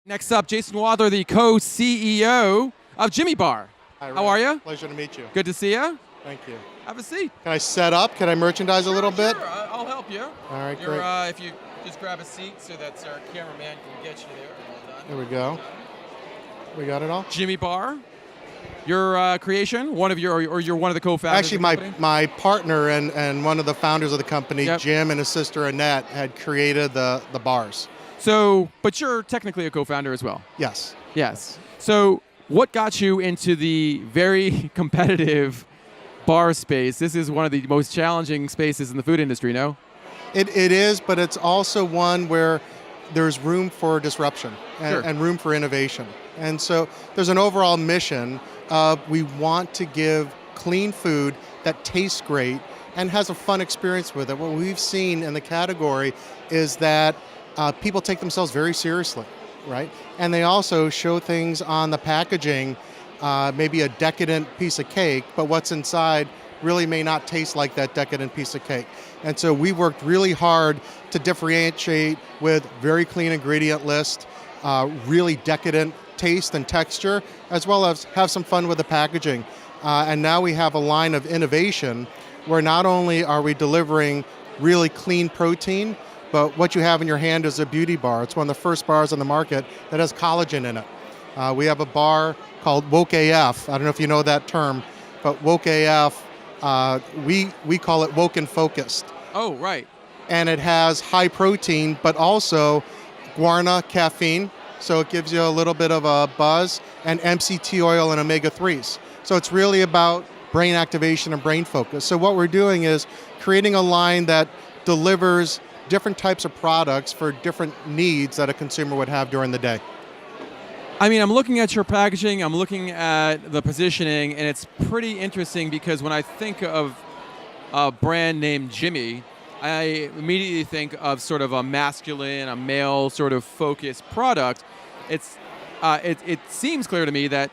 Next up, Jason Wadler, the co-CEO of JimmyBar. Hi, How are you? Pleasure to meet you. Good to see you. Thank you. Have a seat. Can I set up? Can I merchandise a little bit? Sure, I'll help you. All right, great. If you just grab a seat so that our cameraman can get you there. Well done. Here we go. We got it all? JimmyBar, your creation, you're one of the co-founders. Actually, of the company? my partner and one of the founders of the company, Yep. Jim, and his sister Annette, had created the bars. So, but you're technically a co-founder as well. Yes. Yes. So, what got you into the very competitive bar space? This is one of the most challenging spaces in the food industry, no? It is, but it's also one where there's room for disruption and room for innovation. And so there's an overall mission of we want to give clean food that tastes great and has a fun experience with it. What we've seen in the category is that people take themselves very seriously, right? And they also show things on the packaging, maybe a decadent piece of cake, but what's inside really may not taste like that decadent piece of cake. And so we worked really hard to differentiate with very clean ingredient list, really decadent taste and texture, as well as have some fun with the packaging. And now we have a line of innovation where not only are we delivering really clean protein, but what you have in your hand is a beauty bar. It's one of the first bars on the market that has collagen in it. We have a bar called Woke AF. I don't know if you know that term, but Woke AF, we call it Woke and Focused. Oh, right. And it has high protein, but also guarana, caffeine, so it gives you a little bit of a buzz, and MCT oil and omega-3s. So it's really about brain activation and brain focus. So what we're doing is creating a line that delivers different types of products for different needs that a consumer would have during the day. I mean, I'm looking at your packaging, I'm looking at the positioning, and it's pretty interesting because when I think of a brand named Jimmy, I immediately think of sort of a masculine, a male sort of focused product. It seems clear to me that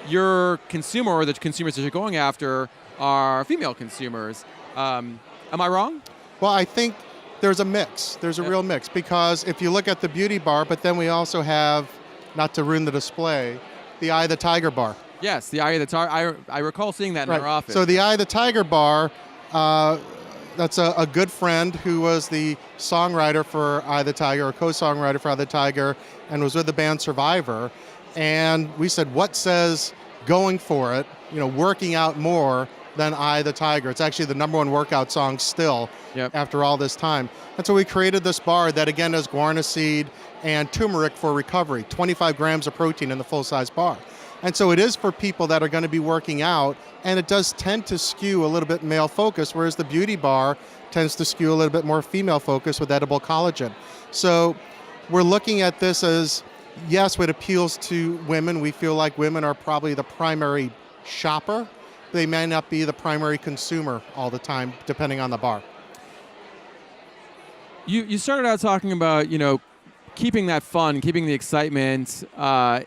your consumer or the consumers that you're going after are female consumers. Am I wrong? Well, I think there's a mix. There's a real mix because if you look at the beauty bar, but then we also have, not to ruin the display, the Eye of the Tiger bar. Yes, the Eye of the Tiger. I recall seeing that in our office. So the Eye of the Tiger bar, that's a good friend who was the songwriter for Eye of the Tiger, or co-songwriter for Eye of the Tiger, and was with the band Survivor. And we said, what says going for it, working out more than Eye of the Tiger? It's actually the #1 workout song still after all this time. And so we created this bar that again has guarana seed and turmeric for recovery, 25 grams of protein in the full-size bar. And so it is for people that are going to be working out, and it does tend to skew a little bit male focus, whereas the beauty bar tends to skew a little bit more female focus with edible collagen. So we're looking at this as, yes, it appeals to women. We feel like women are probably the primary shopper. They may not be the primary consumer all the time, depending on the bar. You started out talking about, keeping that fun, keeping the excitement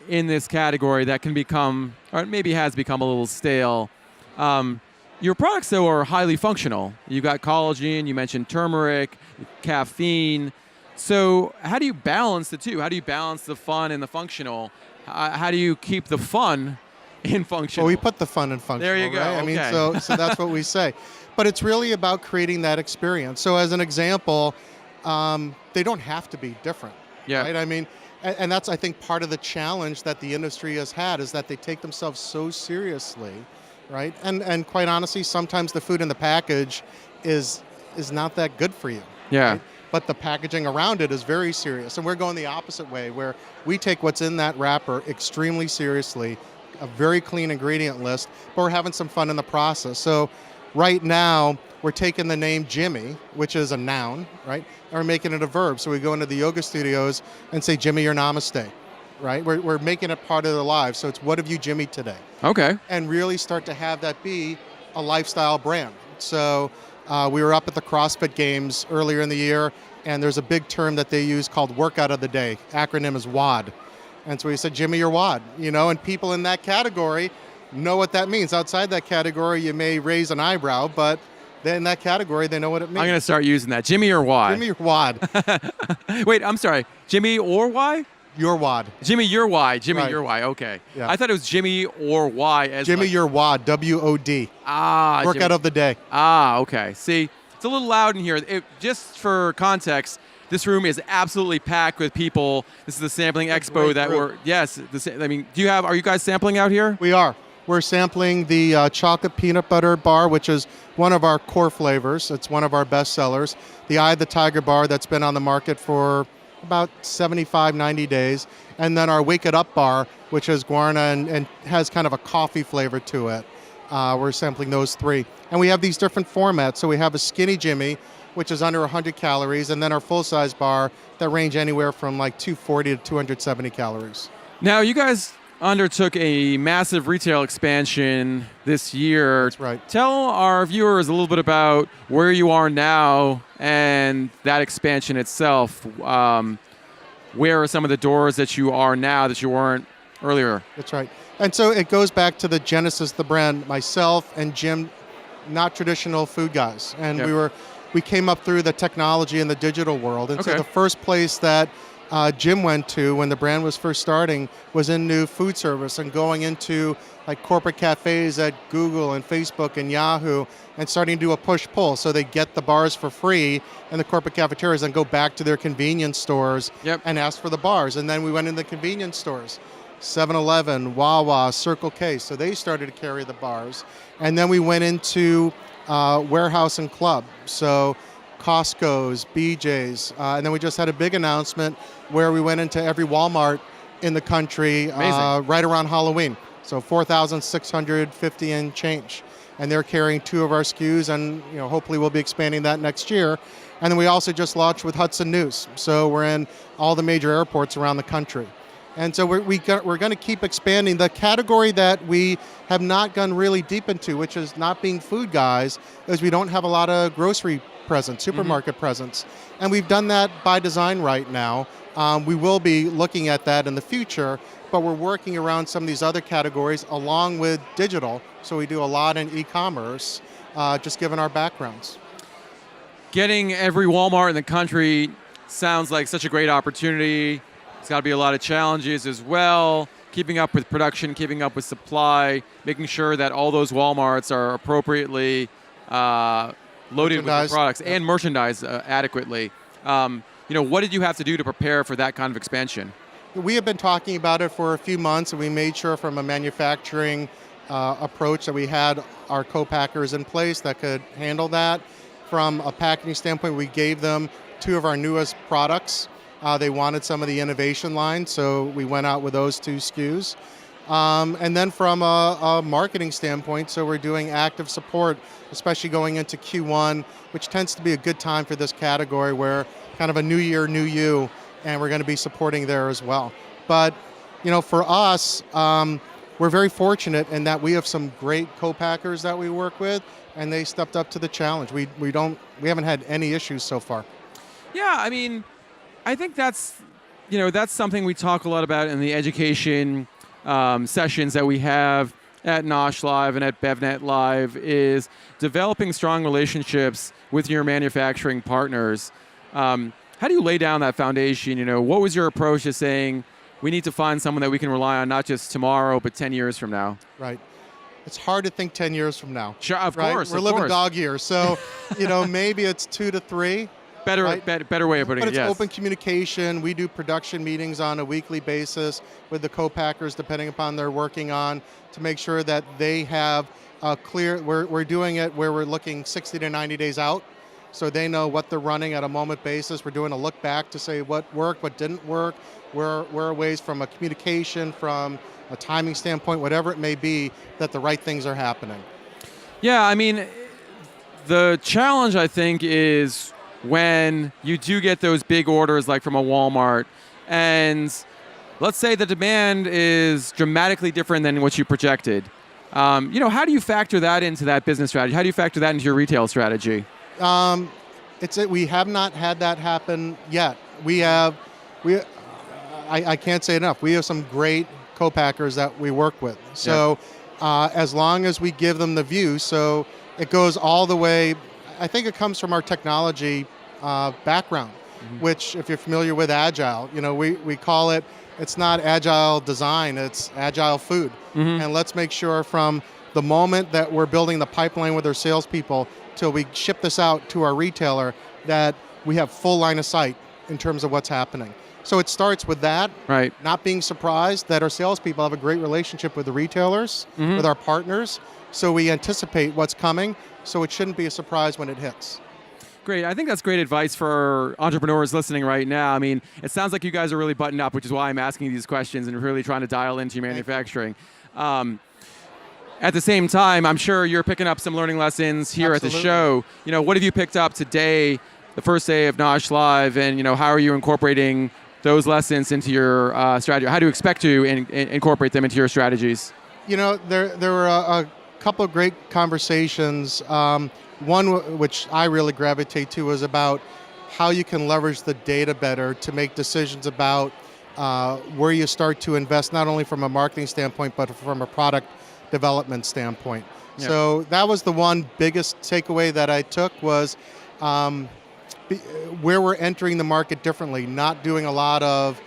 in this category that can become, or maybe has become a little stale. Your products, though, are highly functional. You got collagen, you mentioned turmeric, caffeine. So how do you balance the two? How do you balance the fun and the functional? How do you keep the fun in functional? Well, we put the fun in functional. There you go. Right? Okay. I mean, so that's what we say. But it's really about creating that experience. So as an example, they don't have to be different. Yeah. Right? I mean, and that's, I think, part of the challenge that the industry has had is that they take themselves so seriously, right? And quite honestly, sometimes the food in the package is not that good for you. Yeah. Right? But the packaging around it is very serious. And we're going the opposite way, where we take what's in that wrapper extremely seriously, a very clean ingredient list, but we're having some fun in the process. So right now, we're taking the name Jimmy, which is a noun, right? And we're making it a verb. So we go into the yoga studios and say, Jimmy, your namaste, right? We're making it part of their lives. So it's, what have you Jimmy today? Okay. And really start to have that be a lifestyle brand. So we were up at the CrossFit Games earlier in the year, and there's a big term that they use called workout of the day. Acronym is WOD. And so we said, Jimmy, your WOD, and people in that category know what that means. Outside that category, you may raise an eyebrow, but in that category, they know what it means. I'm going to start using that. Jimmy or Y? Jimmy or WOD. Wait, I'm sorry. Jimmy or Y? Your Wad. Jimmy, your why. Jimmy, Right. your why. Okay. Yeah. I thought it was Jimmy or why. As Jimmy, like, your Wad. WOD. Jimmy. Workout of the day. Okay. See, it's a little loud in here. Just for context, this room is absolutely packed with people. This is the sampling expo that we're. Yes. I mean, are you guys sampling out here? We are. We're sampling the chocolate peanut butter bar, which is one of our core flavors. It's one of our best sellers. The Eye of the Tiger bar that's been on the market for about 75, 90 days. And then our Wake It Up bar, which is guarana and has kind of a coffee flavor to it. We're sampling those three. And we have these different formats. So we have a Skinny Jimmy, which is under 100 calories, and then our full-size bar that range anywhere from like 240 to 270 calories. Now, you guys undertook a massive retail expansion this year. That's right. Tell our viewers a little bit about where you are now and that expansion itself. Where are some of the doors that you are now that you weren't earlier? That's right. And so it goes back to the genesis of the brand. Myself and Jim, not traditional food guys. And Yep. we came up through the technology and the digital world. And so Okay. the first place that Jim went to when the brand was first starting was in new food service and going into like corporate cafes at Google and Facebook and Yahoo and starting to do a push-pull. So they get the bars for free in the corporate cafeterias and go back to their convenience stores Yep. and ask for the bars. And then we went into the convenience stores. 7-Eleven, Wawa, Circle K. So they started to carry the bars. And then we went into warehouse and club. So Costco's, BJ's. And then we just had a big announcement where we went into every Walmart in the country right around Halloween. So 4,650 and change. And they're carrying 2 of our SKUs, and hopefully we'll be expanding that next year. And then we also just launched with Hudson News. So we're in all the major airports around the country. And so we're going to keep expanding. The category that we have not gone really deep into, which is not being food guys, is we don't have a lot of grocery presence, supermarket presence. And we've done that by design right now. We will be looking at that in the future, but we're working around some of these other categories along with digital. So we do a lot in e-commerce, just given our backgrounds. Getting every Walmart in the country sounds like such a great opportunity. It's got to be a lot of challenges as well. Keeping up with production, keeping up with supply, making sure that all those Walmarts are appropriately loaded with the products and merchandised adequately. What did you have to do to prepare for that kind of expansion? We have been talking about it for a few months, and we made sure from a manufacturing approach that we had our co-packers in place that could handle that. From a packaging standpoint, we gave them 2 of our newest products. They wanted some of the innovation line, so we went out with those 2 SKUs. And then from a marketing standpoint, so we're doing active support, especially going into Q1, which tends to be a good time for this category where kind of a new year, new you, and we're going to be supporting there as well. But, for us, we're very fortunate in that we have some great co-packers that we work with, and they stepped up to the challenge. We haven't had any issues so far. Yeah, I mean, I think that's something we talk a lot about in the education sessions that we have at NOSH Live and at BevNET Live, is developing strong relationships with your manufacturing partners. How do you lay down that foundation? What was your approach to saying we need to find someone that we can rely on not just tomorrow but 10 years from now? Right. It's hard to think 10 years from now. Sure, of right? course. We're living dog years, so maybe it's 2 to 3. Better way of putting it. But it's yes. open communication. We do production meetings on a weekly basis with the co-packers, depending upon they're working on, to make sure that they have a clear. We're doing it where we're looking 60 to 90 days out, so they know what they're running at a moment basis. We're doing a look back to say what worked, what didn't work, where are ways from a communication, from a timing standpoint, whatever it may be, that the right things are happening. Yeah, I mean, the challenge I think is when you do get those big orders like from a Walmart, and let's say the demand is dramatically different than what you projected. How do you factor that into that business strategy? How do you factor that into your retail strategy? We have not had that happen yet. I can't say enough. We have some great co-packers that we work with. So as long as we give them the view, so it goes all the way. I think it comes from our technology background, which, if you're familiar with Agile, we call it It's not agile design, it's agile food. And let's make sure from the moment that we're building the pipeline with our salespeople till we ship this out to our retailer that we have full line of sight in terms of what's happening. So it starts with that, Right. not being surprised that our salespeople have a great relationship with the retailers, with our partners, so we anticipate what's coming, so it shouldn't be a surprise when it hits. Great. I think that's great advice for entrepreneurs listening right now. I mean, it sounds like you guys are really buttoned up, which is why I'm asking these questions and really trying to dial into your manufacturing. At the same time, I'm sure you're picking up some learning lessons here at the show. You know, what have you picked up today, the first day of NOSH Live, and you know, how are you incorporating those lessons into your strategy? How do you expect to incorporate them into your strategies? You know, there were a couple of great conversations. One which I really gravitate to was about how you can leverage the data better to make decisions about where you start to invest, not only from a marketing standpoint, but from a product development standpoint. Yeah. So that was the one biggest takeaway that I took was where we're entering the market differently, not doing a lot of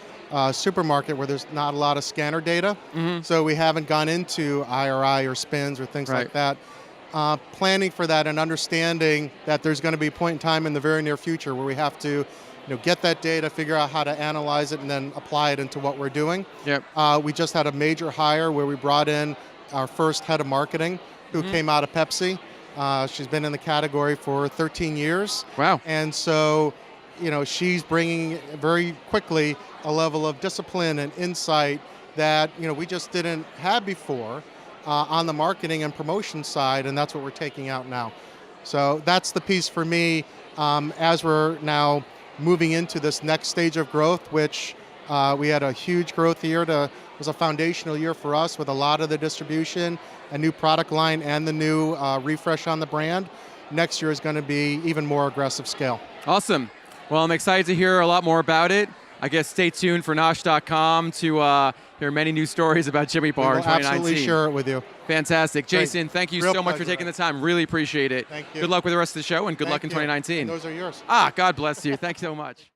supermarket where there's not a lot of scanner data. So we haven't gone into IRI or spins or things like that. Planning for that and understanding that there's going to be a point in time in the very near future where we have to get that data, figure out how to analyze it, and then apply it into what we're doing. We just had a major hire where we brought in our first head of marketing who came out of Pepsi. She's been in the category for 13 years. Wow. And so, she's bringing very quickly a level of discipline and insight that, we just didn't have before on the marketing and promotion side, and that's what we're taking out now. So that's the piece for me as we're now moving into this next stage of growth, which we had a huge growth year. It was a foundational year for us with a lot of the distribution, a new product line, and the new refresh on the brand. Next year is going to be even more aggressive scale. Awesome. Well, I'm excited to hear a lot more about it. I guess stay tuned for NOSH.com to hear many new stories about JimmyBar in 2019. Absolutely share it with you. Fantastic. Jason, thank you so much for taking the time. Really appreciate it. Thank you. Good luck with the rest of the show, and good luck in 2019. And those are yours. God bless you. Thanks so much.